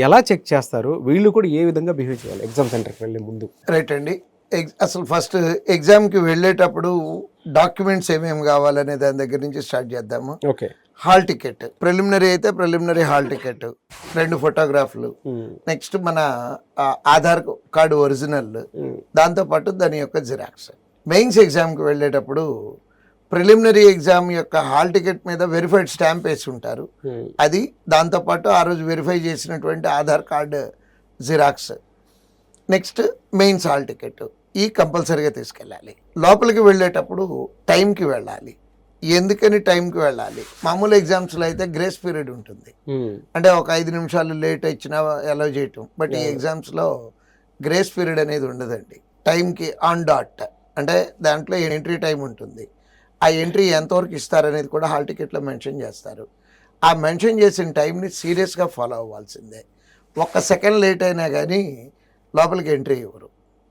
ఎలా చెక్ చేస్తారు? వీళ్ళు కూడా ఏ విధంగా బిహేవ్ చేయాలి ఎగ్జామ్ సెంటర్కి వెళ్ళే ముందు? రైట్ అండి. అసలు ఫస్ట్ ఎగ్జామ్కి వెళ్ళేటప్పుడు డాక్యుమెంట్స్ ఏమేమి కావాలనే దాని దగ్గర నుంచి స్టార్ట్ చేద్దాము. ఓకే. హాల్ టికెట్, ప్రిలిమినరీ అయితే ప్రిలిమినరీ హాల్ టికెట్, 2 ఫోటోగ్రాఫ్లు, నెక్స్ట్ మన ఆధార్ కార్డు ఒరిజినల్, దాంతోపాటు దాని యొక్క జిరాక్స్. మెయిన్స్ ఎగ్జామ్కి వెళ్ళేటప్పుడు ప్రిలిమినరీ ఎగ్జామ్ యొక్క హాల్ టికెట్ మీద వెరిఫైడ్ స్టాంప్ వేసి ఉంటారు, అది, దాంతోపాటు ఆ రోజు వెరిఫై చేసినటువంటి Aadhaar card xerox, next mains hall ticket, ఈ కంపల్సరీగా తీసుకెళ్ళాలి. లోపలికి వెళ్ళేటప్పుడు టైంకి వెళ్ళాలి. ఎందుకని టైంకి వెళ్ళాలి? మామూలు ఎగ్జామ్స్లో అయితే గ్రేస్ పీరియడ్ ఉంటుంది, అంటే ఒక 5 నిమిషాలు లేట్ ఇచ్చినా అలౌ చేయటం. బట్ ఈ ఎగ్జామ్స్లో గ్రేస్ పీరియడ్ అనేది ఉండదండి. టైంకి ఆన్ డాట్, అంటే దాంట్లో ఎంట్రీ టైం ఉంటుంది. ఆ ఎంట్రీ ఎంతవరకు ఇస్తారనేది కూడా హాల్ టికెట్లో మెన్షన్ చేస్తారు. ఆ మెన్షన్ చేసిన టైంని సీరియస్గా ఫాలో అవ్వాల్సిందే. 1 సెకండ్ లేట్ అయినా కానీ లోపలికి ఎంట్రీ ఇవ్వరు.